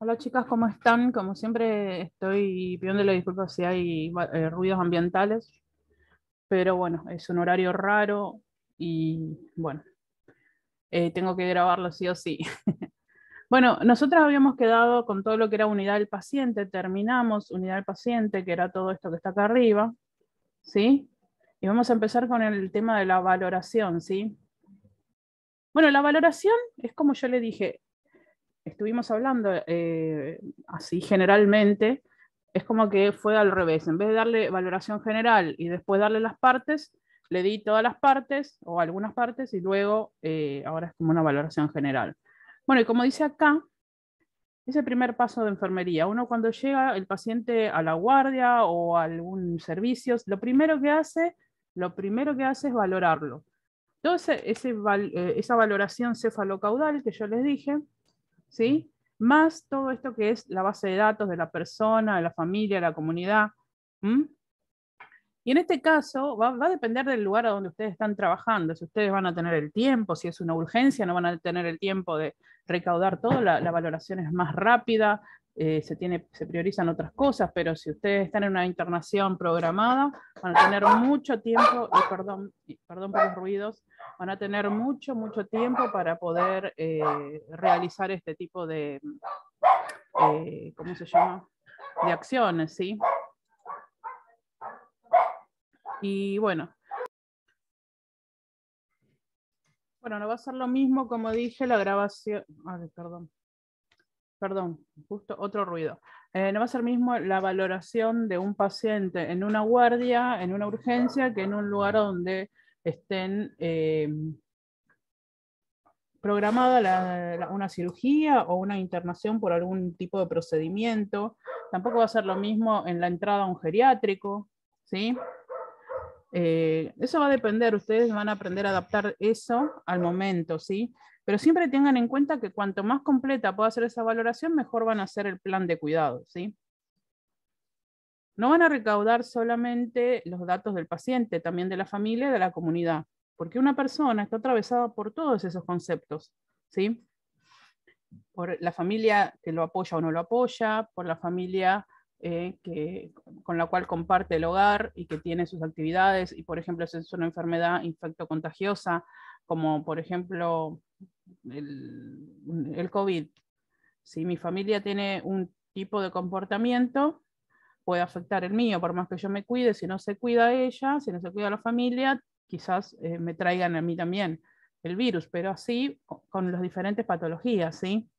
Hola chicas, ¿cómo están? Como siempre estoy pidiéndole disculpas si hay ruidos ambientales, pero bueno, es un horario raro y bueno, tengo que grabarlo sí o sí. Bueno, nosotros habíamos quedado con todo lo que era unidad del paciente, terminamos unidad del paciente, que era todo esto que está acá arriba, ¿sí? Y vamos a empezar con el tema de la valoración, ¿sí? Bueno, la valoración es como yo le dije, estuvimos hablando así generalmente, es como que fue al revés. En vez de darle valoración general y después darle las partes, le di todas las partes o algunas partes y luego ahora es como una valoración general. Bueno, y como dice acá, es el primer paso de enfermería. Uno cuando llega el paciente a la guardia o a algún servicio, lo primero que hace es valorarlo. Entonces, esa valoración cefalocaudal que yo les dije, ¿sí? Más todo esto que es la base de datos de la persona, de la familia, de la comunidad. ¿Mm? Y en este caso va a depender del lugar a donde ustedes están trabajando, si ustedes van a tener el tiempo, si es una urgencia, no van a tener el tiempo de recaudar todo, la valoración es más rápida, se priorizan otras cosas, pero si ustedes están en una internación programada, van a tener mucho tiempo, perdón por los ruidos, van a tener mucho tiempo para poder realizar este tipo de, ¿cómo se llama? De acciones, ¿sí? Y bueno, no va a ser lo mismo como dije la grabación. Ay, perdón, justo otro ruido. No va a ser mismo la valoración de un paciente en una guardia, en una urgencia, que en un lugar donde estén programada una cirugía o una internación por algún tipo de procedimiento. Tampoco va a ser lo mismo en la entrada a un geriátrico, ¿sí? Eso va a depender, ustedes van a aprender a adaptar eso al momento, ¿sí? Pero siempre tengan en cuenta que cuanto más completa pueda ser esa valoración, mejor van a hacer el plan de cuidado, ¿sí? No van a recaudar solamente los datos del paciente, también de la familia y de la comunidad, porque una persona está atravesada por todos esos conceptos, ¿sí? Por la familia que lo apoya o no lo apoya, por la familia con la cual comparte el hogar y que tiene sus actividades, y por ejemplo, si es una enfermedad infectocontagiosa, como por ejemplo el COVID. Si mi familia tiene un tipo de comportamiento, puede afectar el mío, por más que yo me cuide, si no se cuida ella, si no se cuida la familia, quizás me traigan a mí también el virus, pero así con las diferentes patologías, ¿sí?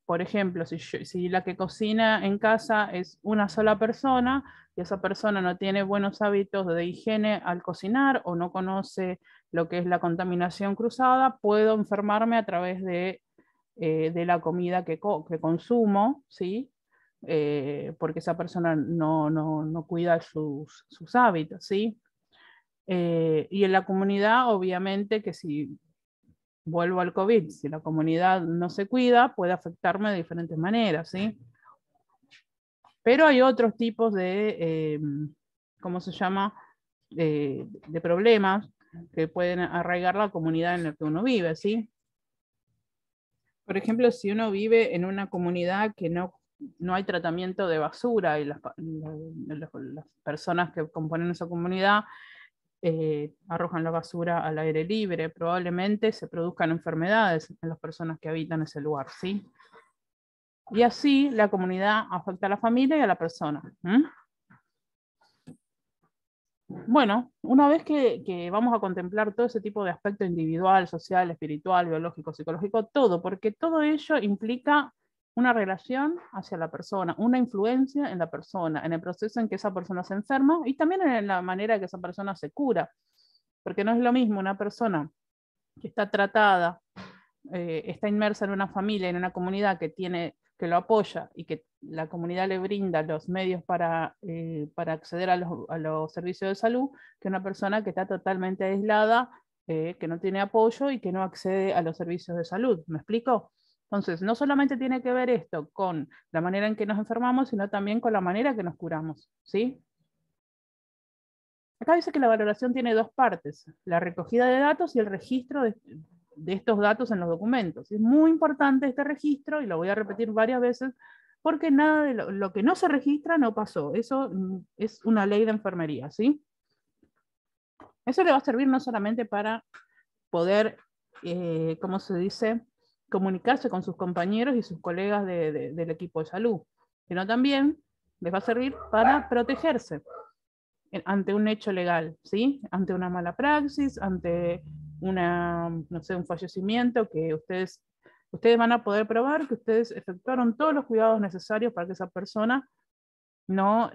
Por ejemplo, si la que cocina en casa es una sola persona y esa persona no tiene buenos hábitos de higiene al cocinar o no conoce lo que es la contaminación cruzada, puedo enfermarme a través de la comida que consumo, ¿sí? Porque esa persona no cuida sus hábitos, ¿sí? Y en la comunidad, obviamente, que si vuelvo al COVID, si la comunidad no se cuida, puede afectarme de diferentes maneras, ¿sí? Pero hay otros tipos ¿cómo se llama? De problemas que pueden arraigar la comunidad en la que uno vive, ¿sí? Por ejemplo, si uno vive en una comunidad que no hay tratamiento de basura y las personas que componen esa comunidad arrojan la basura al aire libre, probablemente se produzcan enfermedades en las personas que habitan ese lugar, ¿sí? Y así la comunidad afecta a la familia y a la persona. ¿Mm? Bueno, una vez que vamos a contemplar todo ese tipo de aspecto individual, social, espiritual, biológico, psicológico, todo, porque todo ello implica una relación hacia la persona, una influencia en la persona, en el proceso en que esa persona se enferma y también en la manera que esa persona se cura, porque no es lo mismo una persona que está tratada, está inmersa en una familia, en una comunidad que lo apoya y que la comunidad le brinda los medios para acceder a los servicios de salud, que una persona que está totalmente aislada, que no tiene apoyo y que no accede a los servicios de salud. ¿Me explico? Entonces, no solamente tiene que ver esto con la manera en que nos enfermamos, sino también con la manera que nos curamos, ¿sí? Acá dice que la valoración tiene dos partes, la recogida de datos y el registro de estos datos en los documentos. Es muy importante este registro, y lo voy a repetir varias veces, porque nada de lo que no se registra no pasó. Eso es una ley de enfermería, ¿sí? Eso le va a servir no solamente para poder, ¿cómo se dice?, comunicarse con sus compañeros y sus colegas del equipo de salud, sino también les va a servir para protegerse ante un hecho legal, ¿sí? Ante una mala praxis, ante no sé, un fallecimiento que ustedes van a poder probar que ustedes efectuaron todos los cuidados necesarios para que esa persona no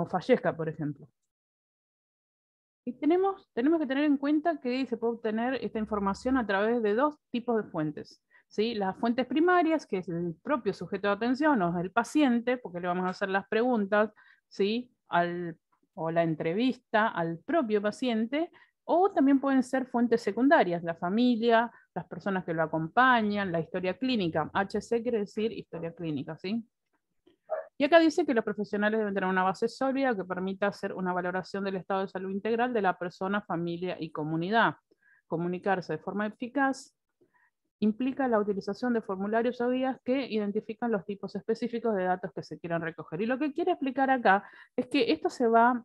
fallezca, por ejemplo. Y tenemos que tener en cuenta que se puede obtener esta información a través de dos tipos de fuentes, ¿sí? Las fuentes primarias, que es el propio sujeto de atención o el paciente, porque le vamos a hacer las preguntas, ¿sí?, o la entrevista al propio paciente, o también pueden ser fuentes secundarias, la familia, las personas que lo acompañan, la historia clínica. HC quiere decir historia clínica, ¿sí? Y acá dice que los profesionales deben tener una base sólida que permita hacer una valoración del estado de salud integral de la persona, familia y comunidad. Comunicarse de forma eficaz implica la utilización de formularios o guías que identifican los tipos específicos de datos que se quieran recoger. Y lo que quiere explicar acá es que esto se va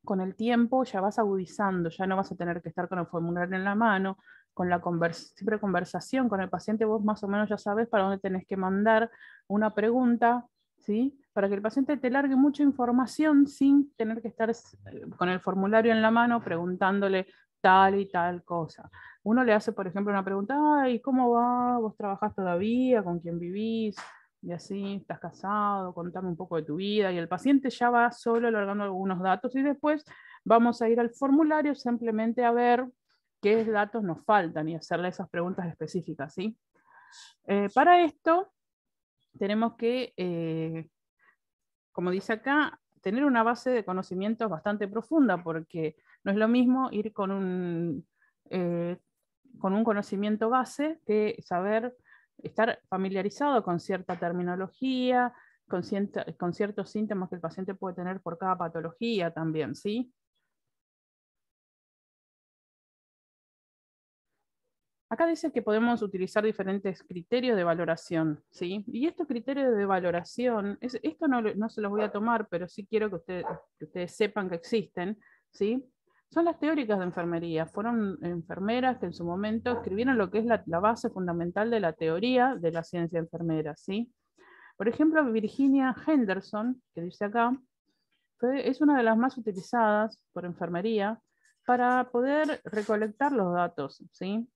con el tiempo, ya vas agudizando, ya no vas a tener que estar con el formulario en la mano, con la siempre conversación con el paciente, vos más o menos ya sabes para dónde tenés que mandar una pregunta, ¿sí?, para que el paciente te largue mucha información sin tener que estar con el formulario en la mano preguntándole tal y tal cosa. Uno le hace, por ejemplo, una pregunta: ay, ¿cómo va? ¿Vos trabajás todavía? ¿Con quién vivís? Y así, ¿estás casado? Contame un poco de tu vida. Y el paciente ya va solo largando algunos datos, y después vamos a ir al formulario simplemente a ver qué datos nos faltan y hacerle esas preguntas específicas, ¿sí? Para esto tenemos que, como dice acá, tener una base de conocimientos bastante profunda, porque no es lo mismo ir con un conocimiento base que saber estar familiarizado con cierta terminología, con ciertos síntomas que el paciente puede tener por cada patología también, ¿sí? Acá dice que podemos utilizar diferentes criterios de valoración, ¿sí? Y estos criterios de valoración, esto no se los voy a tomar, pero sí quiero que ustedes sepan que existen, ¿sí? Son las teóricas de enfermería. Fueron enfermeras que en su momento escribieron lo que es la base fundamental de la teoría de la ciencia enfermera, ¿sí? Por ejemplo, Virginia Henderson, que dice acá, es una de las más utilizadas por enfermería para poder recolectar los datos, ¿sí?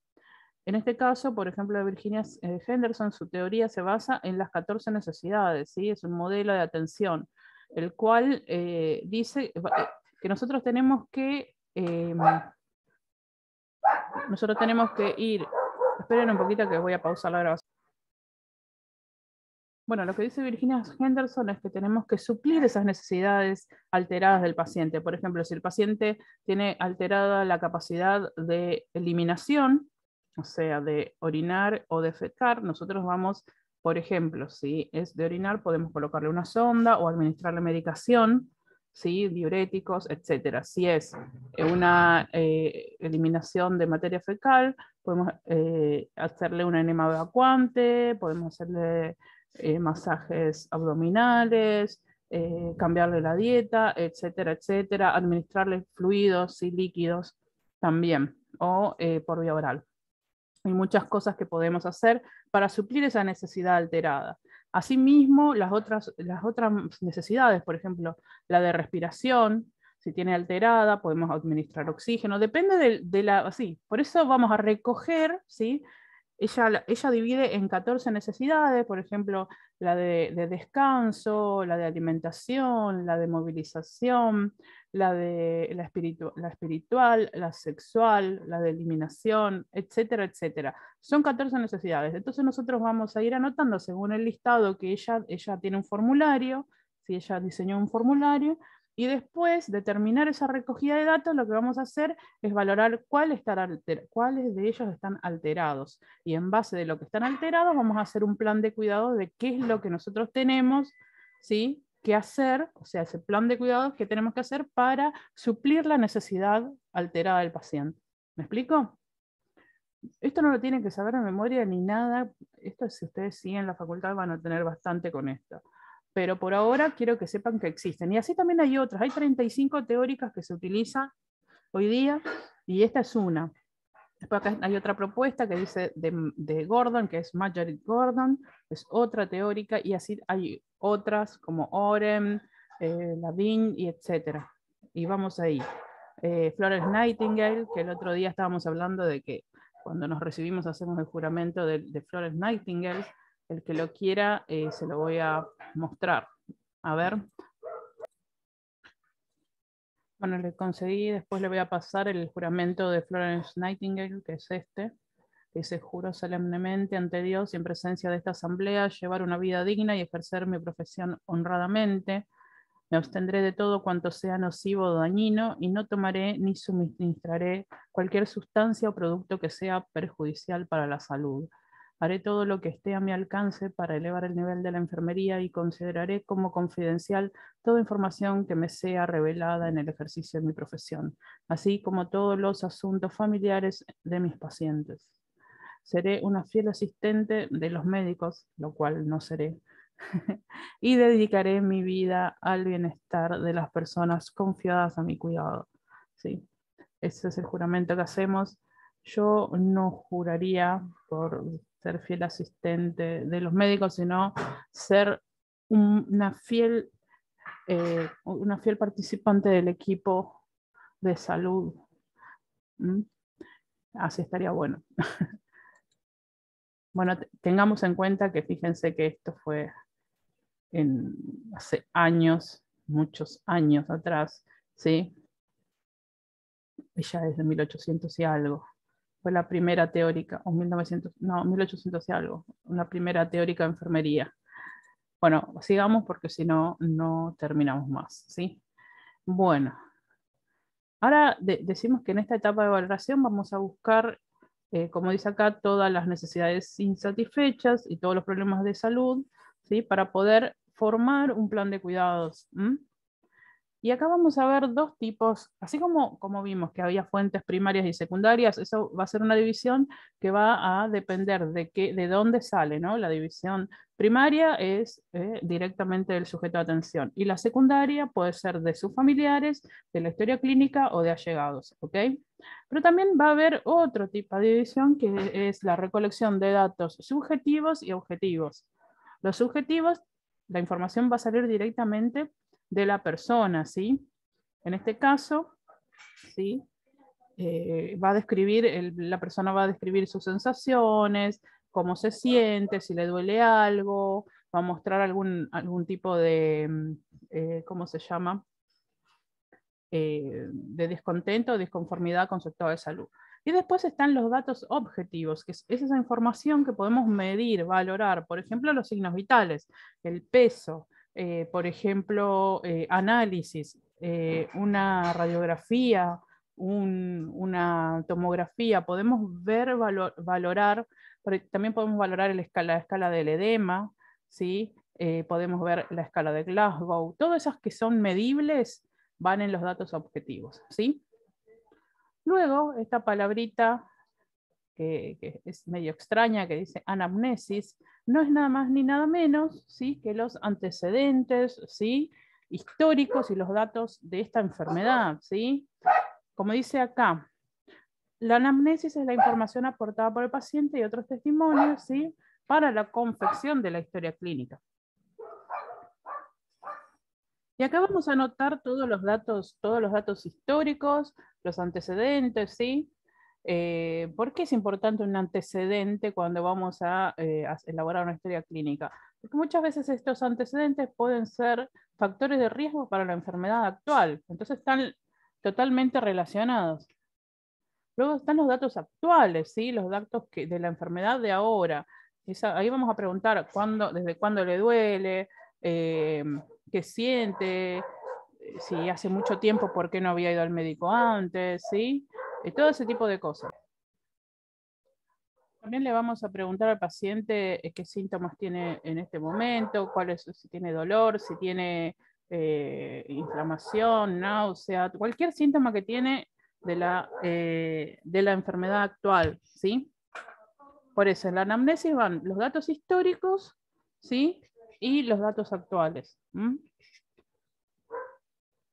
En este caso, por ejemplo, Virginia Henderson, su teoría se basa en las 14 necesidades, ¿sí? Es un modelo de atención, el cual dice que nosotros tenemos que ir, esperen un poquito que voy a pausar la grabación. Bueno, lo que dice Virginia Henderson es que tenemos que suplir esas necesidades alteradas del paciente. Por ejemplo, si el paciente tiene alterada la capacidad de eliminación, o sea, de orinar o defecar, nosotros vamos, por ejemplo, si es de orinar, podemos colocarle una sonda o administrarle medicación, ¿sí?, diuréticos, etcétera. Si es una eliminación de materia fecal, podemos hacerle un enema evacuante, podemos hacerle masajes abdominales, cambiarle la dieta, etcétera, etcétera, administrarle fluidos y líquidos también, o por vía oral. Hay muchas cosas que podemos hacer para suplir esa necesidad alterada. Asimismo, las otras necesidades, por ejemplo, la de respiración, si tiene alterada, podemos administrar oxígeno, depende de la, sí, por eso vamos a recoger, ¿sí? Ella divide en 14 necesidades, por ejemplo, la de descanso, la de alimentación, la de movilización, la espiritual, la sexual, la de eliminación, etcétera, etcétera. Son 14 necesidades. Entonces nosotros vamos a ir anotando según el listado que ella tiene un formulario, si ella diseñó un formulario, y después de terminar esa recogida de datos, lo que vamos a hacer es valorar cuáles de ellos están alterados. Y en base de lo que están alterados, vamos a hacer un plan de cuidado de qué es lo que nosotros tenemos, ¿sí?, que hacer, o sea, ese plan de cuidados que tenemos que hacer para suplir la necesidad alterada del paciente. ¿Me explico? Esto no lo tienen que saber de memoria ni nada. Esto, si ustedes siguen la facultad, van a tener bastante con esto. Pero por ahora quiero que sepan que existen. Y así también hay otras. Hay 35 teóricas que se utilizan hoy día y esta es una. Después acá hay otra propuesta que dice de Gordon, que es Margaret Gordon, es otra teórica, y así hay otras como Orem, Lavigne, y etcétera. Y vamos ahí. Florence Nightingale, que el otro día estábamos hablando de que cuando nos recibimos hacemos el juramento de Florence Nightingale. El que lo quiera se lo voy a mostrar. A ver. Bueno, le concedí, después le voy a pasar el juramento de Florence Nightingale, que es este. Dice: juro solemnemente ante Dios y en presencia de esta asamblea llevar una vida digna y ejercer mi profesión honradamente. Me abstendré de todo cuanto sea nocivo o dañino y no tomaré ni suministraré cualquier sustancia o producto que sea perjudicial para la salud. Haré todo lo que esté a mi alcance para elevar el nivel de la enfermería y consideraré como confidencial toda información que me sea revelada en el ejercicio de mi profesión, así como todos los asuntos familiares de mis pacientes. Seré una fiel asistente de los médicos, lo cual no seré, y dedicaré mi vida al bienestar de las personas confiadas a mi cuidado. Sí, ese es el juramento que hacemos. Yo no juraría por ser fiel asistente de los médicos, sino ser una fiel participante del equipo de salud. ¿Mm? Así estaría bueno. Bueno, tengamos en cuenta que fíjense que esto fue hace años, muchos años atrás, ¿sí? Ella es de 1800 y algo. Fue la primera teórica, o 1900, no, 1800 y algo, una primera teórica de enfermería. Bueno, sigamos porque si no, no terminamos más, ¿sí? Bueno, ahora decimos que en esta etapa de valoración vamos a buscar, como dice acá, todas las necesidades insatisfechas y todos los problemas de salud, ¿sí? Para poder formar un plan de cuidados. Y acá vamos a ver dos tipos, así como vimos que había fuentes primarias y secundarias, eso va a ser una división que va a depender de dónde sale, ¿no? La división primaria es directamente del sujeto de atención y la secundaria puede ser de sus familiares, de la historia clínica o de allegados, ¿ok? Pero también va a haber otro tipo de división que es la recolección de datos subjetivos y objetivos. Los subjetivos, la información va a salir directamente de la persona, ¿sí? En este caso, ¿sí? Va a describir, la persona va a describir sus sensaciones, cómo se siente, si le duele algo, va a mostrar algún tipo de, ¿cómo se llama? De descontento o disconformidad con su estado de salud. Y después están los datos objetivos, que es esa información que podemos medir, valorar, por ejemplo, los signos vitales, el peso, por ejemplo, análisis, una radiografía, una tomografía, podemos ver, valorar, también podemos valorar la escala del edema, ¿sí? Podemos ver la escala de Glasgow, todas esas que son medibles van en los datos objetivos, ¿sí? Luego, esta palabrita que es medio extraña, que dice anamnesis, no es nada más ni nada menos, ¿sí? Que los antecedentes, ¿sí? Históricos y los datos de esta enfermedad, ¿sí? Como dice acá, la anamnesis es la información aportada por el paciente y otros testimonios, ¿sí? Para la confección de la historia clínica. Y acá vamos a anotar todos los datos históricos, los antecedentes, ¿sí? ¿Por qué es importante un antecedente cuando vamos a elaborar una historia clínica? Porque muchas veces estos antecedentes pueden ser factores de riesgo para la enfermedad actual, entonces están totalmente relacionados. Luego están los datos actuales, ¿sí? Los datos de la enfermedad de ahora. Ahí vamos a preguntar desde cuándo le duele, qué siente, si hace mucho tiempo, por qué no había ido al médico antes, ¿sí? Todo ese tipo de cosas. También le vamos a preguntar al paciente qué síntomas tiene en este momento, si tiene dolor, si tiene inflamación, náusea, cualquier síntoma que tiene de la enfermedad actual, ¿sí? Por eso, en la anamnesis van los datos históricos, ¿sí? Y los datos actuales.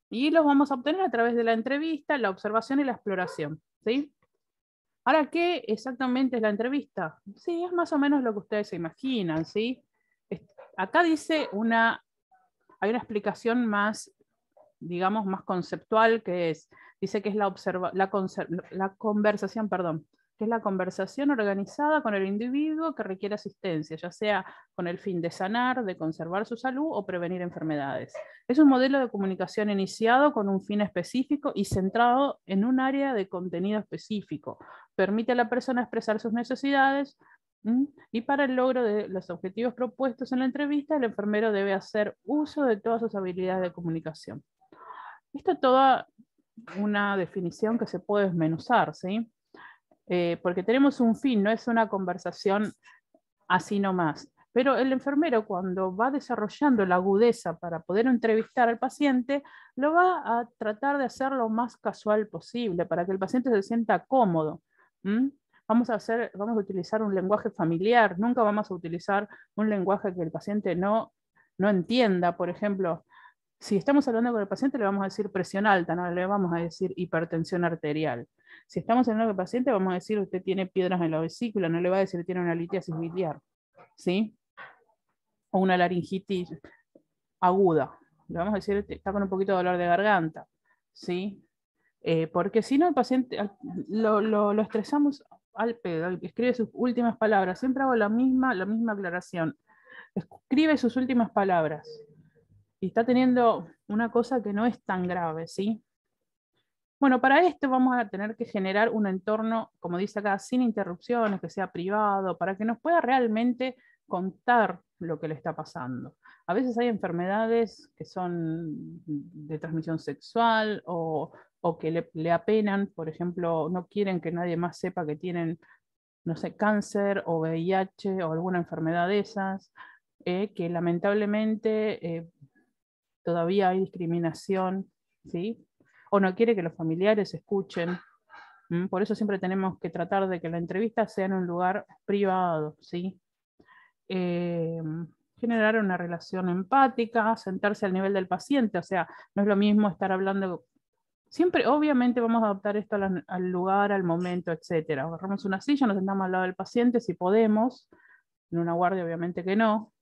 Y los vamos a obtener a través de la entrevista, la observación y la exploración, ¿sí? Ahora, ¿qué exactamente es la entrevista? Sí, es más o menos lo que ustedes se imaginan, ¿sí? Acá dice hay una explicación más, digamos, más conceptual, dice que es la conversación, perdón, que es la conversación organizada con el individuo que requiere asistencia, ya sea con el fin de sanar, de conservar su salud o prevenir enfermedades. Es un modelo de comunicación iniciado con un fin específico y centrado en un área de contenido específico. Permite a la persona expresar sus necesidades, y para el logro de los objetivos propuestos en la entrevista, el enfermero debe hacer uso de todas sus habilidades de comunicación. Esto es toda una definición que se puede desmenuzar, ¿sí? Porque tenemos un fin, no es una conversación así nomás. Pero el enfermero, cuando va desarrollando la agudeza para poder entrevistar al paciente, lo va a tratar de hacer lo más casual posible para que el paciente se sienta cómodo. Vamos a utilizar un lenguaje familiar, nunca vamos a utilizar un lenguaje que el paciente no entienda. Por ejemplo, si estamos hablando con el paciente, le vamos a decir presión alta, no le vamos a decir hipertensión arterial. Si estamos hablando con el paciente, vamos a decir usted tiene piedras en la vesícula, no le va a decir tiene una litiasis biliar, ¿sí? O una laringitis aguda. Le vamos a decir está con un poquito de dolor de garganta, ¿sí? Porque si no, el paciente lo estresamos al pedo, escribe sus últimas palabras. Siempre hago la misma aclaración. Escribe sus últimas palabras. Y está teniendo una cosa que no es tan grave, ¿sí? Bueno, para esto vamos a tener que generar un entorno, como dice acá, sin interrupciones, que sea privado, para que nos pueda realmente contar lo que le está pasando. A veces hay enfermedades que son de transmisión sexual o que le apenan, por ejemplo, no quieren que nadie más sepa que tienen, no sé, cáncer o VIH o alguna enfermedad de esas, que lamentablemente todavía hay discriminación, ¿sí? O no quiere que los familiares escuchen. Por eso siempre tenemos que tratar de que la entrevista sea en un lugar privado, ¿sí? Eh, Generar una relación empática, sentarse al nivel del paciente, o sea, no es lo mismo estar hablando. Siempre, obviamente, vamos a adaptar esto al lugar, al momento, etcétera. Agarramos una silla, nos sentamos al lado del paciente si podemos, en una guardia, obviamente que no,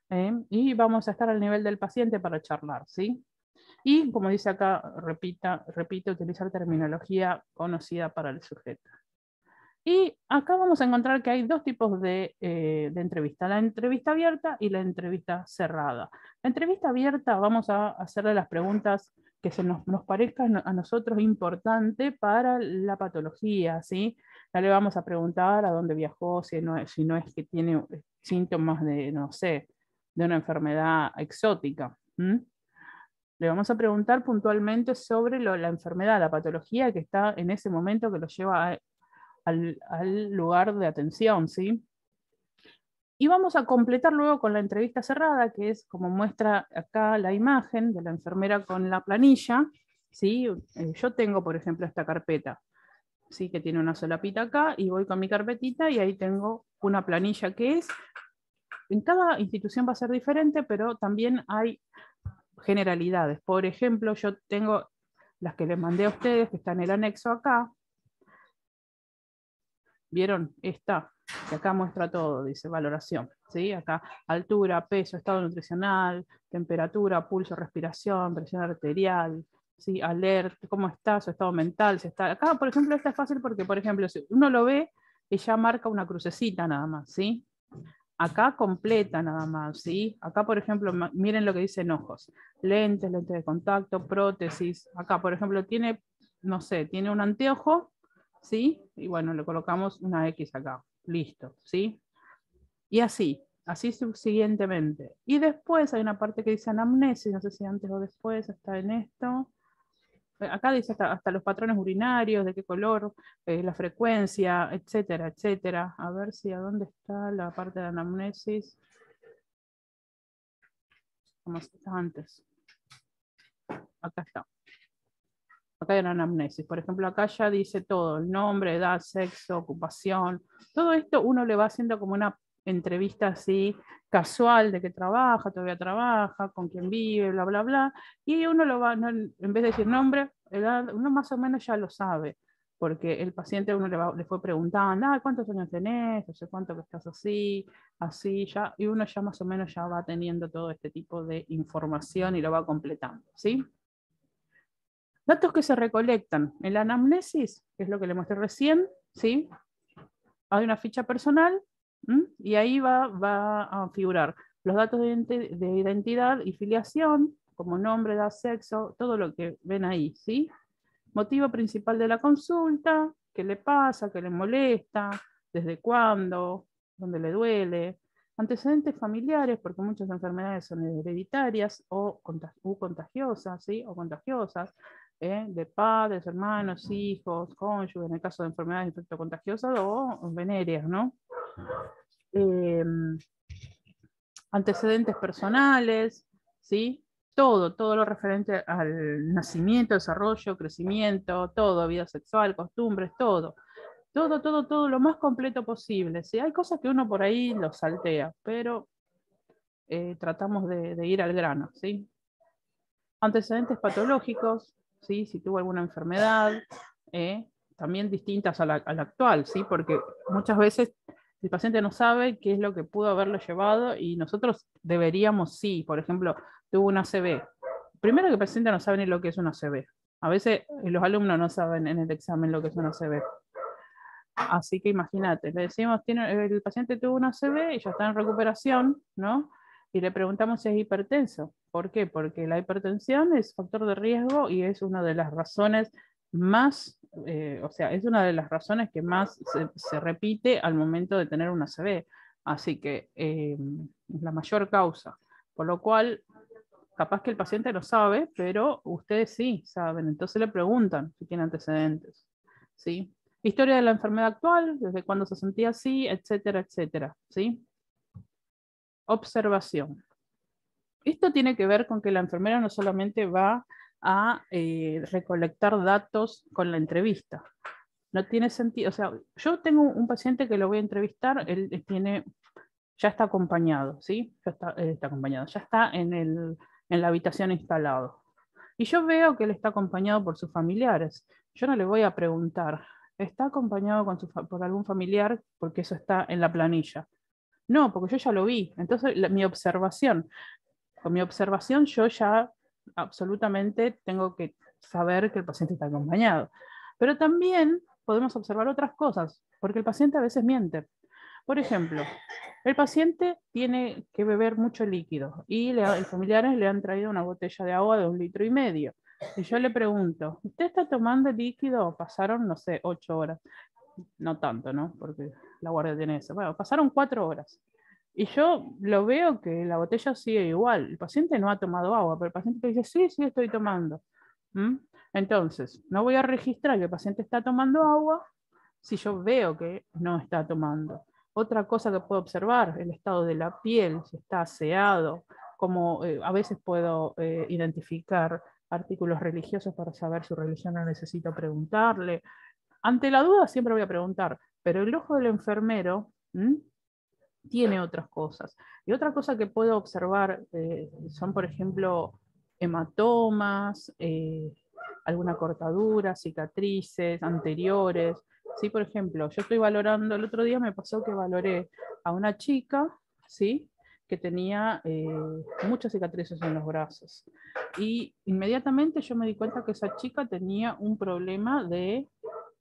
y vamos a estar al nivel del paciente para charlar, ¿sí? Y como dice acá, repito, utilizar terminología conocida para el sujeto. Y acá vamos a encontrar que hay dos tipos de entrevista, la entrevista abierta y la entrevista cerrada. La entrevista abierta vamos a hacerle las preguntas que nos parezcan a nosotros importantes para la patología, ¿sí? Ya le vamos a preguntar a dónde viajó, si no es que tiene síntomas de, no sé, de una enfermedad exótica. Le vamos a preguntar puntualmente sobre la enfermedad, la patología que está en ese momento que lo lleva al lugar de atención, ¿sí? Y vamos a completar luego con la entrevista cerrada, que es como muestra acá la imagen de la enfermera con la planilla, ¿sí? Yo tengo, por ejemplo, esta carpeta, ¿sí? Que tiene una solapita acá, y voy con mi carpetita y ahí tengo una planilla que en cada institución va a ser diferente, pero también hay generalidades. Por ejemplo, yo tengo las que les mandé a ustedes, que están en el anexo acá. ¿Vieron? Esta, que acá muestra todo, dice valoración. ¿Sí? Acá altura, peso, estado nutricional, temperatura, pulso, respiración, presión arterial, ¿sí? Alerta, cómo está, su estado mental. Si está... Acá, por ejemplo, esta es fácil porque, por ejemplo, si uno lo ve, ella marca una crucecita nada más, ¿sí? Acá completa nada más, ¿sí? Acá, por ejemplo, miren lo que dicen ojos. Lentes de contacto, prótesis. Acá, por ejemplo, tiene, no sé, tiene un anteojo, ¿sí? Y bueno, le colocamos una X acá. Listo, ¿sí? Y así subsiguientemente. Y después hay una parte que dice anamnesis, no sé si antes o después está en esto. Acá dice hasta los patrones urinarios, de qué color, la frecuencia, etcétera, etcétera. A ver si a dónde está la parte de anamnesis. Como está antes. Acá está. acá hay una anamnesis. Por ejemplo, acá ya dice todo, el nombre, edad, sexo, ocupación. Todo esto uno le va haciendo como una entrevista así casual de que trabaja, todavía trabaja, con quién vive, bla, bla, bla. Y uno lo va, no, en vez de decir nombre, edad, uno más o menos ya lo sabe. Porque el paciente uno le fue preguntando, ah, ¿cuántos años tenés? No sé cuánto que estás así, así, ya, y uno ya más o menos ya va teniendo todo este tipo de información y lo va completando, ¿sí? Datos que se recolectan en la anamnesis, que es lo que le mostré recién, ¿sí? Hay una ficha personal, ¿m? Y ahí va a figurar los datos de identidad y filiación, como nombre, edad, sexo, todo lo que ven ahí, ¿sí? Motivo principal de la consulta, qué le pasa, qué le molesta, desde cuándo, dónde le duele, antecedentes familiares, porque muchas enfermedades son hereditarias o contagiosas, ¿sí? O contagiosas, de padres, hermanos, hijos, cónyuges, en el caso de enfermedades infectocontagiosas o venéreas, ¿no? Eh, Antecedentes personales, ¿sí? Todo lo referente al nacimiento, desarrollo, crecimiento, todo, vida sexual, costumbres, todo lo más completo posible. ¿Sí? Hay cosas que uno por ahí lo saltea, pero tratamos de ir al grano, ¿sí? Antecedentes patológicos, ¿sí? Si tuvo alguna enfermedad, también distintas a la actual, ¿sí? Porque muchas veces el paciente no sabe qué es lo que pudo haberlo llevado y nosotros deberíamos, sí, por ejemplo, tuvo una ACV. Primero que el paciente no sabe ni lo que es una ACV. A veces los alumnos no saben en el examen lo que es una ACV. Así que imagínate, le decimos, el paciente tuvo una ACV y ya está en recuperación, ¿no? Y le preguntamos si es hipertenso. ¿Por qué? Porque la hipertensión es factor de riesgo y es una de las razones más, o sea, es una de las razones que más se repite al momento de tener una ACV. Así que es la mayor causa. Por lo cual, capaz que el paciente lo sabe, pero ustedes sí saben. Entonces le preguntan si tiene antecedentes. ¿Sí? Historia de la enfermedad actual, desde cuándo se sentía así, etcétera, etcétera. ¿Sí? Observación. Esto tiene que ver con que la enfermera no solamente va a recolectar datos con la entrevista. No tiene sentido, o sea, yo tengo un paciente que lo voy a entrevistar, él tiene, ya está acompañado, ¿sí? Ya está acompañado, ya está en la habitación instalado. Y yo veo que él está acompañado por sus familiares. Yo no le voy a preguntar, ¿está acompañado por algún familiar? Porque eso está en la planilla. No, porque yo ya lo vi. Entonces, con mi observación yo ya absolutamente tengo que saber que el paciente está acompañado. Pero también podemos observar otras cosas, porque el paciente a veces miente. Por ejemplo, el paciente tiene que beber mucho líquido y los familiares le han traído una botella de agua de 1,5 litros. Y yo le pregunto, ¿usted está tomando líquido? Pasaron, no sé, 8 horas. No tanto, ¿no? Porque la guardia tiene eso. Bueno, pasaron 4 horas. Y yo lo veo que la botella sigue igual. El paciente no ha tomado agua, pero el paciente dice, sí, sí, estoy tomando. ¿Mm? Entonces, no voy a registrar que el paciente está tomando agua si yo veo que no está tomando. Otra cosa que puedo observar, el estado de la piel, si está aseado, como a veces puedo identificar artículos religiosos para saber su religión, no necesito preguntarle. Ante la duda siempre voy a preguntar, pero el ojo del enfermero tiene otras cosas. Y otra cosa que puedo observar son, por ejemplo, hematomas, alguna cortadura, cicatrices anteriores. Sí, por ejemplo, yo estoy valorando, el otro día me pasó que valoré a una chica, ¿sí? Que tenía muchas cicatrices en los brazos. Y inmediatamente yo me di cuenta que esa chica tenía un problema de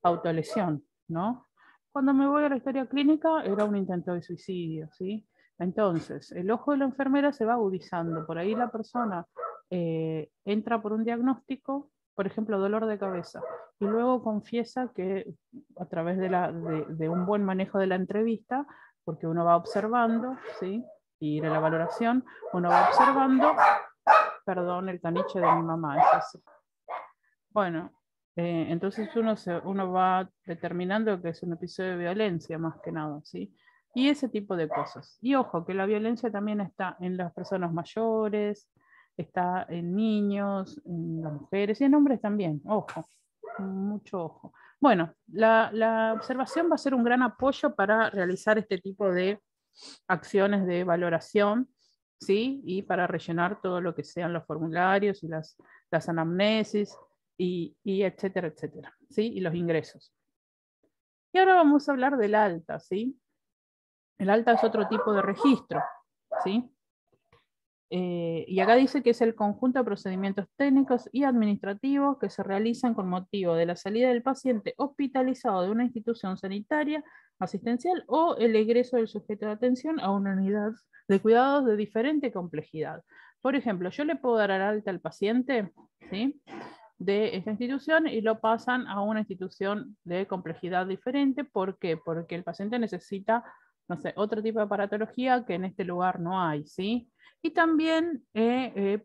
autolesión, ¿no? Cuando me voy a la historia clínica era un intento de suicidio, ¿sí? Entonces, el ojo de la enfermera se va agudizando. Por ahí la persona entra por un diagnóstico, por ejemplo, dolor de cabeza, y luego confiesa que a través de un buen manejo de la entrevista, porque uno va observando, ¿sí? Y de la valoración, uno va observando, perdón, el caniche de mi mamá, es así. Bueno, entonces uno va determinando que es un episodio de violencia más que nada, ¿sí? Y ese tipo de cosas. Y ojo, que la violencia también está en las personas mayores, está en niños, en las mujeres y en hombres también. Ojo, mucho ojo. Bueno, la observación va a ser un gran apoyo para realizar este tipo de acciones de valoración, ¿sí? Y para rellenar todo lo que sean los formularios y las anamnesis y etcétera, etcétera, ¿sí? Y los ingresos. Y ahora vamos a hablar del alta, ¿sí? El alta es otro tipo de registro, ¿sí? Y acá dice que es el conjunto de procedimientos técnicos y administrativos que se realizan con motivo de la salida del paciente hospitalizado de una institución sanitaria, asistencial o el egreso del sujeto de atención a una unidad de cuidados de diferente complejidad. Por ejemplo, yo le puedo dar al alta al paciente, ¿sí?, de esta institución y lo pasan a una institución de complejidad diferente. ¿Por qué? Porque el paciente necesita, no sé, otro tipo de aparatología que en este lugar no hay, ¿sí? Y también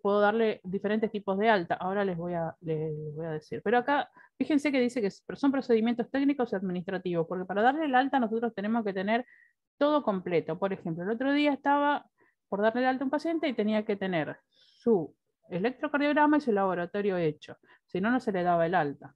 puedo darle diferentes tipos de alta. Ahora les voy a decir. Pero acá, fíjense que dice que son procedimientos técnicos y administrativos, porque para darle el alta nosotros tenemos que tener todo completo. Por ejemplo, el otro día estaba por darle el alta a un paciente y tenía que tener su electrocardiograma y su laboratorio hecho. Si no, no se le daba el alta.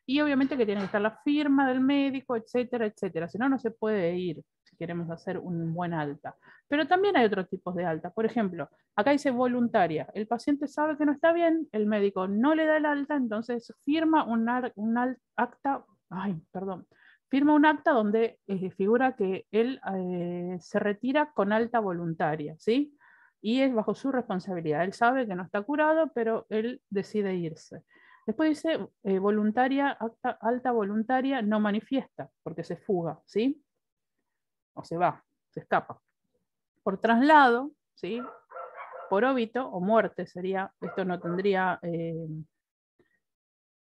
Y obviamente que tiene que estar la firma del médico, etcétera, etcétera. Si no, no se puede ir si queremos hacer un buen alta. Pero también hay otros tipos de alta. Por ejemplo, acá dice voluntaria. El paciente sabe que no está bien, el médico no le da el alta, entonces firma un acta, firma un acta donde figura que él se retira con alta voluntaria, ¿sí? Y es bajo su responsabilidad. Él sabe que no está curado, pero él decide irse. Después dice voluntaria, alta voluntaria no manifiesta, porque se fuga, ¿sí? O se va, se escapa. Por traslado, ¿sí? Por óbito o muerte sería, esto no tendría,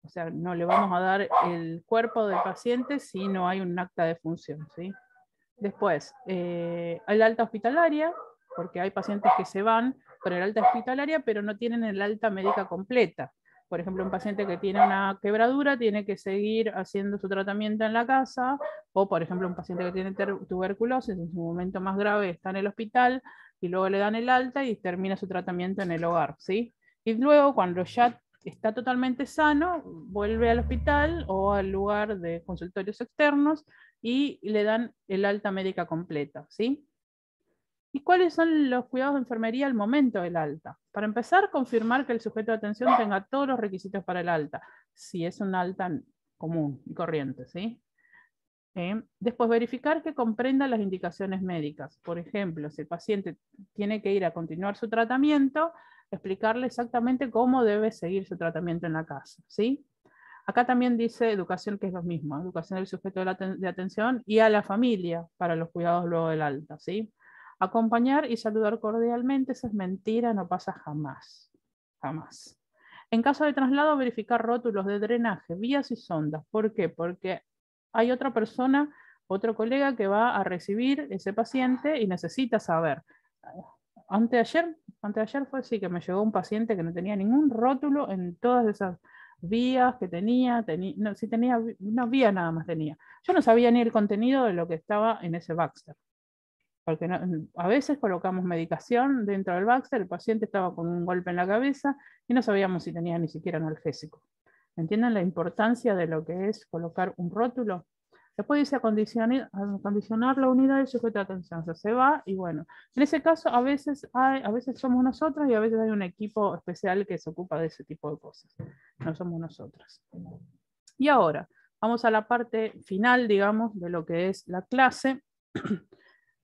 o sea, no le vamos a dar el cuerpo del paciente si no hay un acta de función, ¿sí? Después, hay la alta hospitalaria, porque hay pacientes que se van con el alta hospitalaria, pero no tienen el alta médica completa. Por ejemplo, un paciente que tiene una quebradura tiene que seguir haciendo su tratamiento en la casa, o por ejemplo, un paciente que tiene tuberculosis, en su momento más grave está en el hospital, y luego le dan el alta y termina su tratamiento en el hogar, ¿sí? Y luego, cuando ya está totalmente sano, vuelve al hospital o al lugar de consultorios externos y le dan el alta médica completa, ¿sí? ¿Y cuáles son los cuidados de enfermería al momento del alta? Para empezar, confirmar que el sujeto de atención tenga todos los requisitos para el alta, si es un alta común y corriente, ¿sí? Después, verificar que comprenda las indicaciones médicas. Por ejemplo, si el paciente tiene que ir a continuar su tratamiento, explicarle exactamente cómo debe seguir su tratamiento en la casa, ¿sí? Acá también dice educación, que es lo mismo, educación del sujeto de atención y a la familia para los cuidados luego del alta, ¿sí? Acompañar y saludar cordialmente, eso es mentira, no pasa jamás, jamás. En caso de traslado, verificar rótulos de drenaje, vías y sondas. ¿Por qué? Porque hay otra persona, otro colega que va a recibir ese paciente y necesita saber. Anteayer fue así que me llegó un paciente que no tenía ningún rótulo en todas esas vías que tenía, no, si tenía, una vía nada más tenía. Yo no sabía ni el contenido de lo que estaba en ese Baxter. Porque a veces colocamos medicación dentro del Baxter, el paciente estaba con un golpe en la cabeza y no sabíamos si tenía ni siquiera analgésico. ¿Entienden la importancia de lo que es colocar un rótulo? Después dice acondicionar la unidad del sujeto de atención. O sea, se va y bueno, en ese caso a veces somos nosotros y a veces hay un equipo especial que se ocupa de ese tipo de cosas. No somos nosotras. Y ahora, vamos a la parte final, digamos, de lo que es la clase,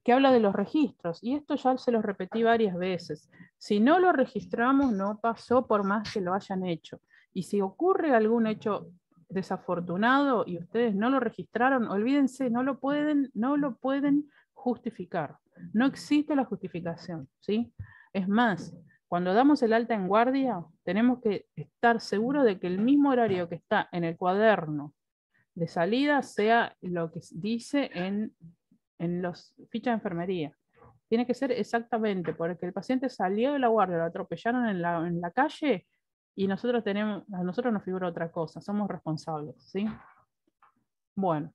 que habla de los registros. Y esto ya se lo repetí varias veces. Si no lo registramos, no pasó por más que lo hayan hecho. Y si ocurre algún hecho desafortunado y ustedes no lo registraron, olvídense, no lo pueden justificar. No existe la justificación, ¿sí? Es más, cuando damos el alta en guardia, tenemos que estar seguros de que el mismo horario que está en el cuaderno de salida sea lo que dice en las fichas de enfermería. Tiene que ser exactamente, porque el paciente salió de la guardia, lo atropellaron en la calle y a nosotros nos figura otra cosa, somos responsables, ¿sí? Bueno,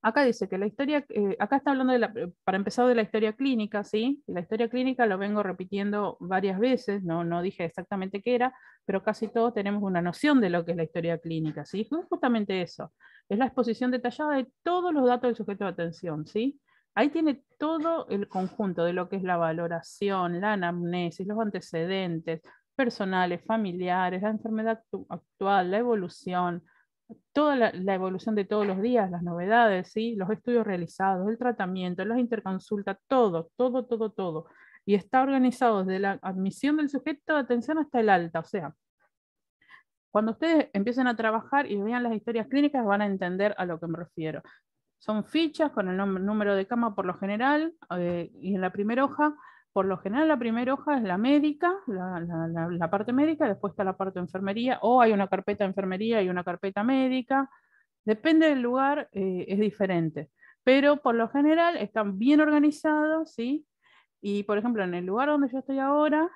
Acá dice que la historia, acá está hablando para empezar de la historia clínica, ¿sí? Y la historia clínica lo vengo repitiendo varias veces, no dije exactamente qué era, pero casi todos tenemos una noción de lo que es la historia clínica, ¿sí? Justamente eso, es la exposición detallada de todos los datos del sujeto de atención, ¿sí? Ahí tiene todo el conjunto de lo que es la valoración, la anamnesis, los antecedentes personales, familiares, la enfermedad actual, la evolución, toda la evolución de todos los días, las novedades, ¿sí? Los estudios realizados, el tratamiento, las interconsultas, todo. Y está organizado desde la admisión del sujeto de atención hasta el alta. O sea, cuando ustedes empiecen a trabajar y vean las historias clínicas van a entender a lo que me refiero. Son fichas con el número de cama por lo general, y en la primera hoja, por lo general la primera hoja es la médica, la parte médica, después está la parte de enfermería, o hay una carpeta de enfermería y una carpeta médica, depende del lugar, es diferente, pero por lo general están bien organizados, ¿sí? Y por ejemplo, en el lugar donde yo estoy ahora,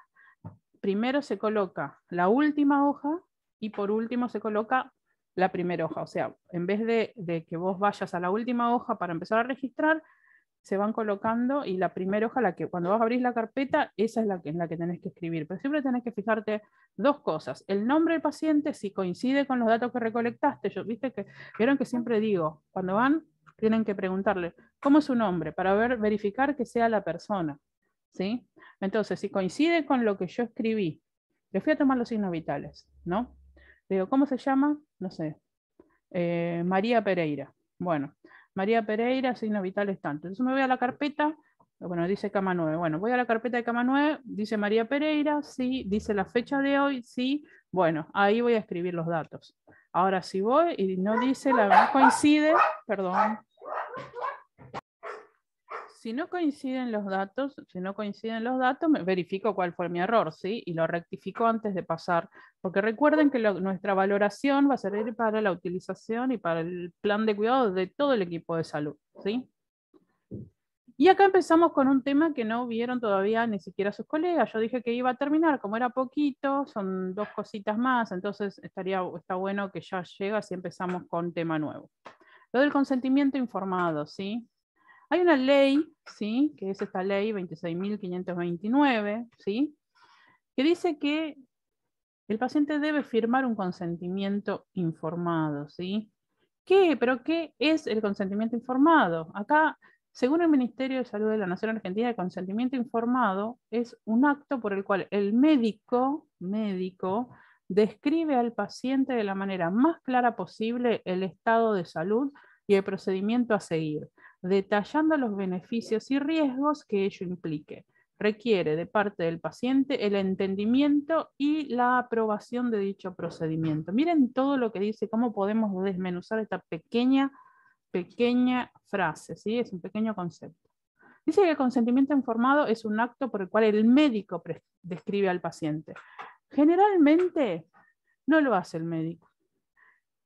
primero se coloca la última hoja y por último se coloca la primera hoja. O sea, en vez de que vos vayas a la última hoja para empezar a registrar, se van colocando y la primera hoja, la que cuando vas a abrir la carpeta, esa es en la que tenés que escribir. Pero siempre tenés que fijarte dos cosas. El nombre del paciente, si coincide con los datos que recolectaste. Viste que vieron que siempre digo, cuando van, tienen que preguntarle, ¿cómo es su nombre? Para verificar que sea la persona. ¿Sí? Entonces, si coincide con lo que yo escribí, le fui a tomar los signos vitales, ¿no? Le digo, ¿cómo se llama? No sé, María Pereira. Bueno, María Pereira, signos vitales tanto. Entonces me voy a la carpeta, bueno, dice cama 9. Bueno, voy a la carpeta de cama 9, dice María Pereira, sí, dice la fecha de hoy, sí. Bueno, ahí voy a escribir los datos. Ahora si voy y no dice, no coincide, perdón. Si no coinciden los datos, verifico cuál fue mi error, ¿sí? Y lo rectifico antes de pasar. Porque recuerden que nuestra valoración va a servir para la utilización y para el plan de cuidado de todo el equipo de salud, ¿sí? Y acá empezamos con un tema que no vieron todavía ni siquiera sus colegas. Yo dije que iba a terminar, como era poquito, son 2 cositas más, entonces está bueno que ya llega si empezamos con tema nuevo. Lo del consentimiento informado, ¿sí? Hay una ley, ¿sí? Que es esta ley 26.529, ¿sí? Que dice que el paciente debe firmar un consentimiento informado, ¿sí? ¿Pero qué es el consentimiento informado? Acá, según el Ministerio de Salud de la Nación Argentina, el consentimiento informado es un acto por el cual el médico describe al paciente de la manera más clara posible el estado de salud y el procedimiento a seguir, detallando los beneficios y riesgos que ello implique. Requiere de parte del paciente el entendimiento y la aprobación de dicho procedimiento. Miren todo lo que dice, cómo podemos desmenuzar esta pequeña frase, ¿sí? Es un pequeño concepto. Dice que el consentimiento informado es un acto por el cual el médico describe al paciente. Generalmente no lo hace el médico.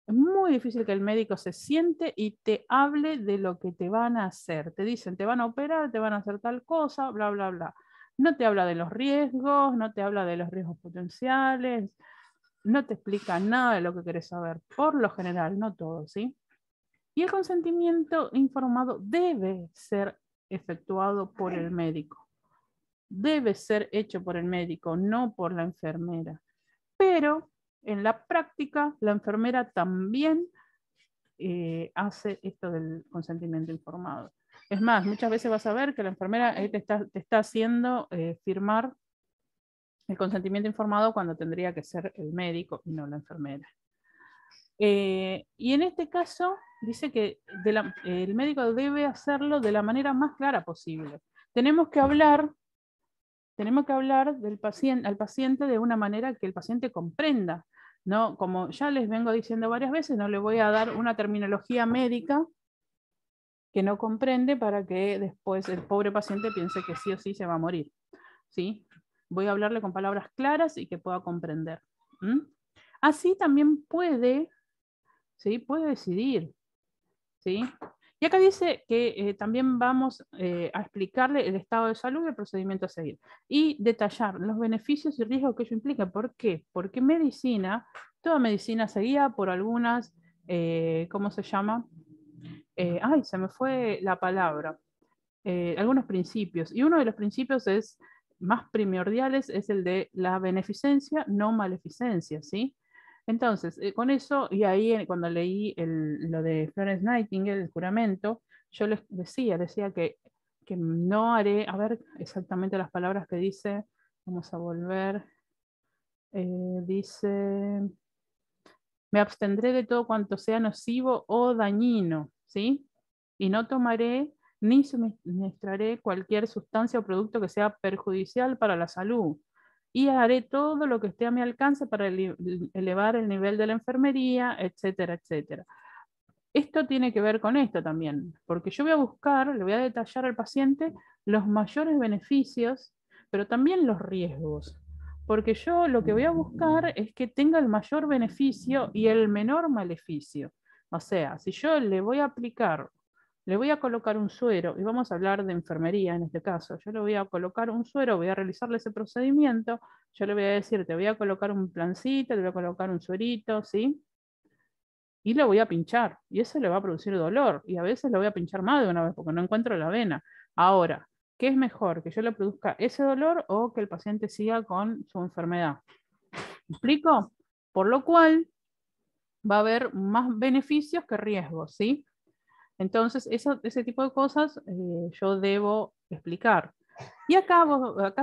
Es muy difícil que el médico se siente y te hable de lo que te van a hacer. Te dicen, te van a operar, te van a hacer tal cosa, bla, bla, bla. No te habla de los riesgos, no te habla de los riesgos potenciales, no te explica nada de lo que querés saber, por lo general, no todo, ¿sí? Y el consentimiento informado debe ser efectuado por el médico. Debe ser hecho por el médico, no por la enfermera. Pero en la práctica, la enfermera también hace esto del consentimiento informado. Es más, muchas veces vas a ver que la enfermera te está haciendo firmar el consentimiento informado cuando tendría que ser el médico y no la enfermera. Y en este caso dice que el médico debe hacerlo de la manera más clara posible. Tenemos que hablar al paciente de una manera que el paciente comprenda. ¿No? Como ya les vengo diciendo varias veces, no le voy a dar una terminología médica que no comprende para que después el pobre paciente piense que sí o sí se va a morir. ¿Sí? Voy a hablarle con palabras claras y que pueda comprender. Así también puede, ¿sí? Puede decidir. ¿Sí? Y acá dice que también vamos a explicarle el estado de salud y el procedimiento a seguir. Y detallar los beneficios y riesgos que ello implica. ¿Por qué? Porque toda medicina se guía por algunas, ¿cómo se llama? ay, se me fue la palabra, algunos principios. Y uno de los principios más primordiales es el de la beneficencia, no maleficencia, ¿sí? Entonces, con eso, y ahí cuando leí lo de Florence Nightingale, el juramento, yo les decía que no haré, a ver exactamente las palabras que dice, vamos a volver, dice, me abstendré de todo cuanto sea nocivo o dañino, ¿sí? Y no tomaré ni suministraré cualquier sustancia o producto que sea perjudicial para la salud. Y haré todo lo que esté a mi alcance para elevar el nivel de la enfermería, etcétera, etcétera. Esto tiene que ver con esto también, porque yo voy a buscar, le voy a detallar al paciente los mayores beneficios, pero también los riesgos, porque yo lo que voy a buscar es que tenga el mayor beneficio y el menor maleficio. O sea, si yo le voy a aplicar, le voy a colocar un suero, y vamos a hablar de enfermería en este caso, yo le voy a colocar un suero, voy a realizarle ese procedimiento, yo le voy a decir, te voy a colocar un plancito, te voy a colocar un suerito, ¿sí? Y lo voy a pinchar, y eso le va a producir dolor, y a veces lo voy a pinchar más de una vez porque no encuentro la vena. Ahora, ¿qué es mejor? ¿Que yo le produzca ese dolor o que el paciente siga con su enfermedad? ¿Me explico? Por lo cual va a haber más beneficios que riesgos, ¿sí? Entonces, ese tipo de cosas yo debo explicar. Y acá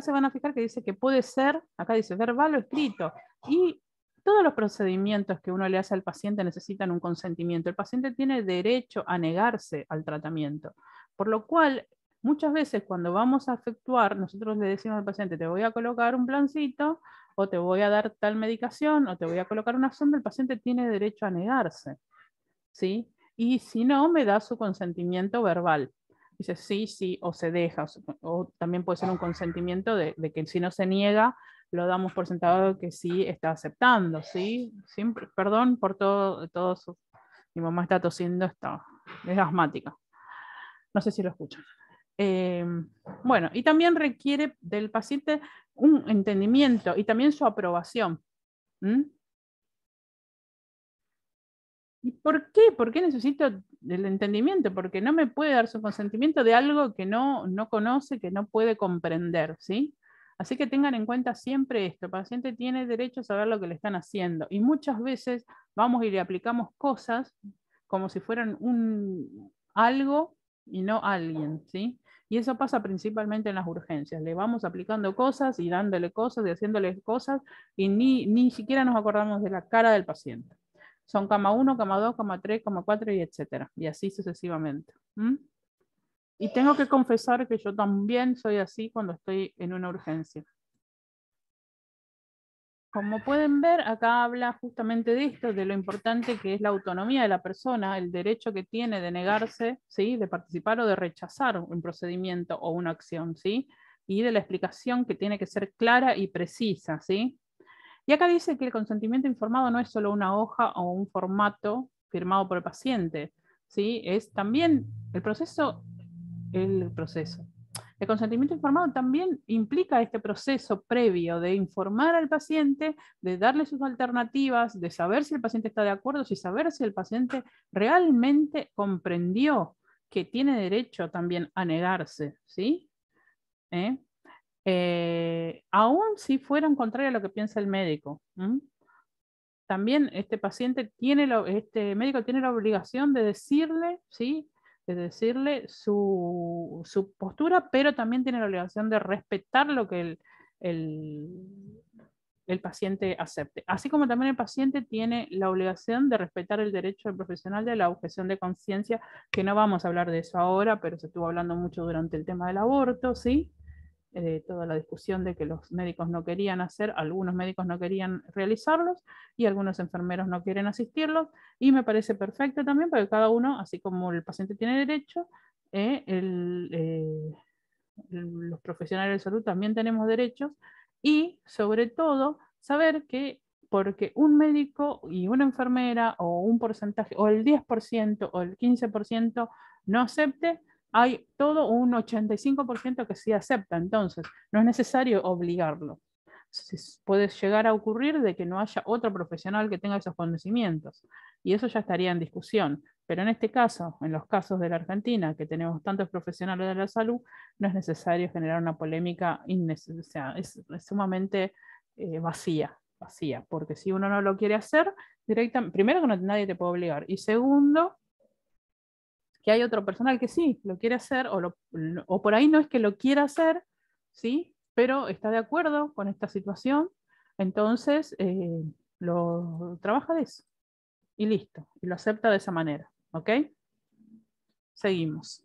se van a fijar que dice que puede ser, acá dice verbal o escrito. Y todos los procedimientos que uno le hace al paciente necesitan un consentimiento. El paciente tiene derecho a negarse al tratamiento. Por lo cual, muchas veces cuando vamos a efectuar, nosotros le decimos al paciente, te voy a colocar un plancito, o te voy a dar tal medicación, o te voy a colocar una sonda, el paciente tiene derecho a negarse, ¿sí? Y si no, me da su consentimiento verbal. Dice sí, sí, o se deja, o también puede ser un consentimiento de que si no se niega, lo damos por sentado que sí está aceptando, ¿sí? Siempre, perdón por todo mi mamá está tosiendo, es asmática. No sé si lo escuchan. Eh, bueno, y también requiere del paciente un entendimiento y también su aprobación. ¿Mm? ¿Y por qué? ¿Por qué necesito el entendimiento? Porque no me puede dar su consentimiento de algo que no conoce, que no puede comprender, ¿sí? Así que tengan en cuenta siempre esto, el paciente tiene derecho a saber lo que le están haciendo y muchas veces vamos y le aplicamos cosas como si fueran algo y no alguien, ¿sí? Y eso pasa principalmente en las urgencias. Le vamos aplicando cosas y dándole cosas y haciéndole cosas y ni siquiera nos acordamos de la cara del paciente. Son cama 1, cama 2, cama 3, cama 4 y etcétera. Y así sucesivamente. ¿Mm? Y tengo que confesar que yo también soy así cuando estoy en una urgencia. Como pueden ver, acá habla justamente de esto, de lo importante que es la autonomía de la persona, el derecho que tiene de negarse, ¿sí? De participar o de rechazar un procedimiento o una acción, ¿sí? Y de la explicación que tiene que ser clara y precisa, ¿sí? Y acá dice que el consentimiento informado no es solo una hoja o un formato firmado por el paciente, ¿sí? Es también el proceso. El consentimiento informado también implica este proceso previo de informar al paciente, de darle sus alternativas, de saber si el paciente está de acuerdo, si saber si el paciente realmente comprendió que tiene derecho también a negarse, ¿sí? ¿Eh? Aún si fueran contrario a lo que piensa el médico. También este médico tiene la obligación de decirle, ¿sí? De decirle su postura, pero también tiene la obligación de respetar lo que el, el paciente acepte. Así como también el paciente tiene la obligación de respetar el derecho del profesional de la objeción de conciencia, que no vamos a hablar de eso ahora, pero se estuvo hablando mucho durante el tema del aborto, ¿sí? Toda la discusión de que los médicos no querían hacer, algunos médicos no querían realizarlos y algunos enfermeros no quieren asistirlos, y me parece perfecto también porque cada uno, así como el paciente tiene derecho, los profesionales de salud también tenemos derechos, y sobre todo saber que porque un médico y una enfermera o un porcentaje o el 10% o el 15% no acepte, hay todo un 85% que sí acepta. Entonces, no es necesario obligarlo. Puede llegar a ocurrir de que no haya otro profesional que tenga esos conocimientos, y eso ya estaría en discusión. Pero en este caso, en los casos de la Argentina, que tenemos tantos profesionales de la salud, no es necesario generar una polémica innecesaria, o sea, es sumamente vacía, porque si uno no lo quiere hacer, directamente, primero que nadie te puede obligar, y segundo, que hay otro personal que sí lo quiere hacer, o por ahí no es que lo quiera hacer, ¿sí? Pero está de acuerdo con esta situación, entonces lo trabaja de eso, y listo, y lo acepta de esa manera, ¿ok? Seguimos.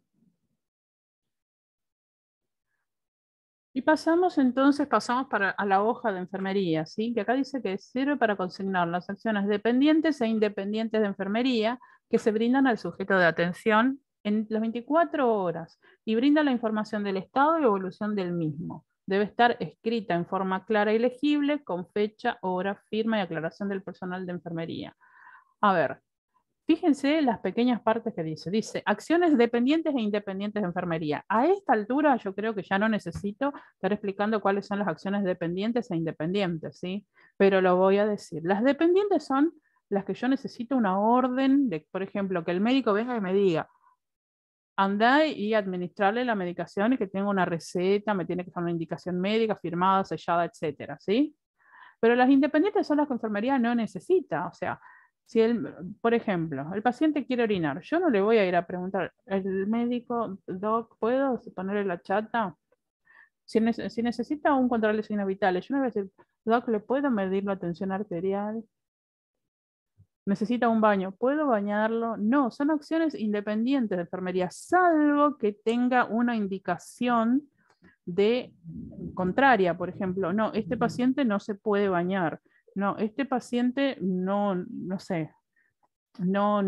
Y pasamos a la hoja de enfermería, ¿sí? Que acá dice que sirve para consignar las acciones dependientes e independientes de enfermería que se brindan al sujeto de atención en las 24 horas y brinda la información del estado y evolución del mismo. Debe estar escrita en forma clara y legible, con fecha, hora, firma y aclaración del personal de enfermería. A ver, fíjense las pequeñas partes que dice. Dice, acciones dependientes e independientes de enfermería. A esta altura yo creo que ya no necesito estar explicando cuáles son las acciones dependientes e independientes, ¿sí? Pero lo voy a decir. Las dependientes son las que yo necesito una orden de, por ejemplo, que el médico venga y me diga, anda y administrarle la medicación y que tenga una receta, me tiene que dar una indicación médica firmada, sellada, etcétera, ¿sí? Pero las independientes son las que enfermería no necesita. O sea, si por ejemplo, el paciente quiere orinar, yo no le voy a ir a preguntar, el médico, doc, ¿puedo ponerle la chata? Si necesita un control de signos vitales, yo no le voy a decir, doc, ¿le puedo medir la tensión arterial? ¿Necesita un baño? ¿Puedo bañarlo? No, son acciones independientes de enfermería, salvo que tenga una indicación de contraria, por ejemplo, no, este paciente no se puede bañar, no, este paciente no sé, no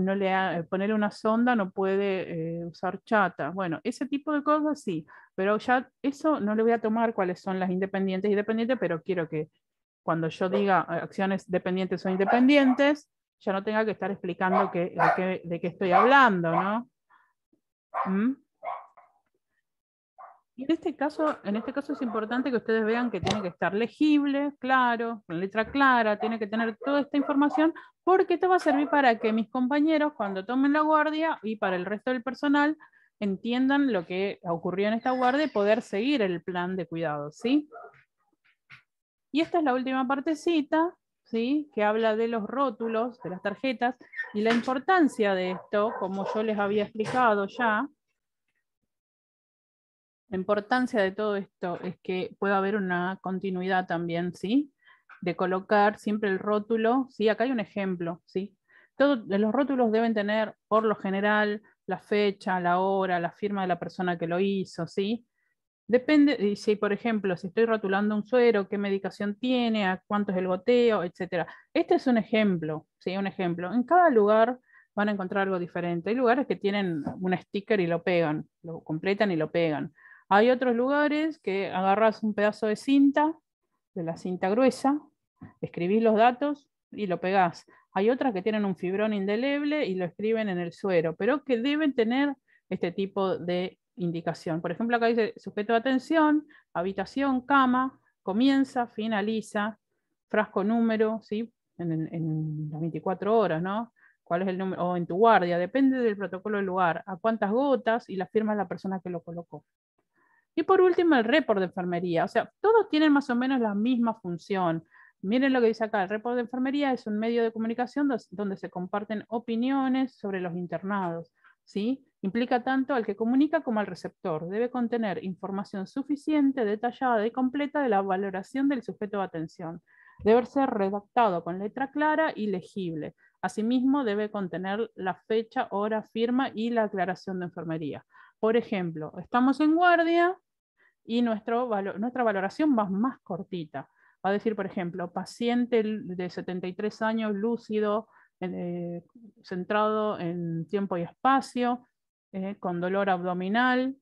ponerle una sonda no puede usar chata. Bueno, ese tipo de cosas sí, pero ya eso no le voy a tomar cuáles son las independientes y dependientes, pero quiero que cuando yo diga acciones dependientes o independientes, ya no tenga que estar explicando de qué estoy hablando, ¿no? ¿Mm? Y en este caso es importante que ustedes vean que tiene que estar legible, claro, con letra clara, tiene que tener toda esta información, porque esto va a servir para que mis compañeros, cuando tomen la guardia y para el resto del personal, entiendan lo que ocurrió en esta guardia y poder seguir el plan de cuidado, ¿sí? Y esta es la última partecita, ¿sí? Que habla de los rótulos, de las tarjetas, y la importancia de esto, como yo les había explicado ya. La importancia de todo esto es que pueda haber una continuidad también, ¿sí? De colocar siempre el rótulo, ¿sí? Acá hay un ejemplo, ¿sí? Los rótulos deben tener, por lo general, la fecha, la hora, la firma de la persona que lo hizo, ¿sí? Depende, y si por ejemplo, si estoy rotulando un suero, qué medicación tiene, a cuánto es el goteo, etcétera. Este es un ejemplo, ¿sí? Un ejemplo. En cada lugar van a encontrar algo diferente. Hay lugares que tienen un sticker y lo pegan, lo completan y lo pegan. Hay otros lugares que agarras un pedazo de cinta, de la cinta gruesa, escribís los datos y lo pegás. Hay otras que tienen un fibrón indeleble y lo escriben en el suero, pero que deben tener este tipo de indicación. Por ejemplo, acá dice sujeto de atención, habitación, cama, comienza, finaliza, frasco número, ¿sí? En las 24 horas, ¿no? ¿Cuál es el número? O en tu guardia, depende del protocolo del lugar, a cuántas gotas y la firma de la persona que lo colocó. Y por último, el report de enfermería. O sea, todos tienen más o menos la misma función. Miren lo que dice acá, el report de enfermería es un medio de comunicación donde se comparten opiniones sobre los internados, ¿sí? Implica tanto al que comunica como al receptor. Debe contener información suficiente, detallada y completa de la valoración del sujeto de atención. Debe ser redactado con letra clara y legible. Asimismo, debe contener la fecha, hora, firma y la aclaración de enfermería. Por ejemplo, estamos en guardia y nuestra valoración va más cortita. Va a decir, por ejemplo, paciente de 73 años, lúcido, centrado en tiempo y espacio, con dolor abdominal,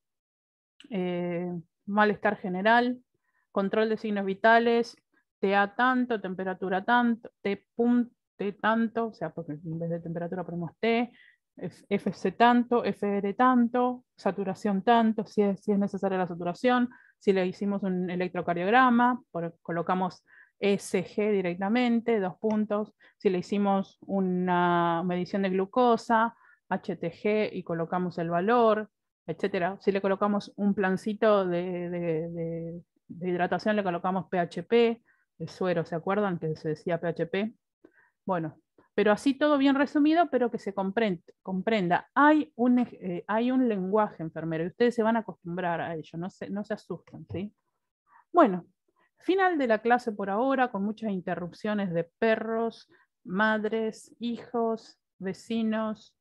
eh, malestar general, control de signos vitales, TA tanto, temperatura tanto, T tanto, o sea, porque en vez de temperatura ponemos T, FC tanto, FR tanto, saturación tanto, si es necesaria la saturación, si le hicimos un electrocardiograma, colocamos ECG directamente, 2 puntos, si le hicimos una medición de glucosa, HTG y colocamos el valor, etcétera. Si le colocamos un plancito de hidratación, le colocamos PHP, el suero, ¿se acuerdan que se decía PHP? Bueno, pero así todo bien resumido, pero que se comprenda. Hay un lenguaje enfermero y ustedes se van a acostumbrar a ello, no se asusten, ¿sí? Bueno, final de la clase por ahora, con muchas interrupciones de perros, madres, hijos, vecinos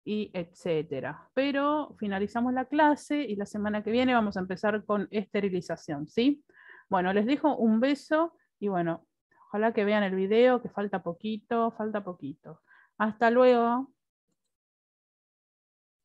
y etcétera. Pero finalizamos la clase y la semana que viene vamos a empezar con esterilización, ¿sí? Bueno, les dejo un beso y bueno, ojalá que vean el video, que falta poquito, falta poquito. Hasta luego.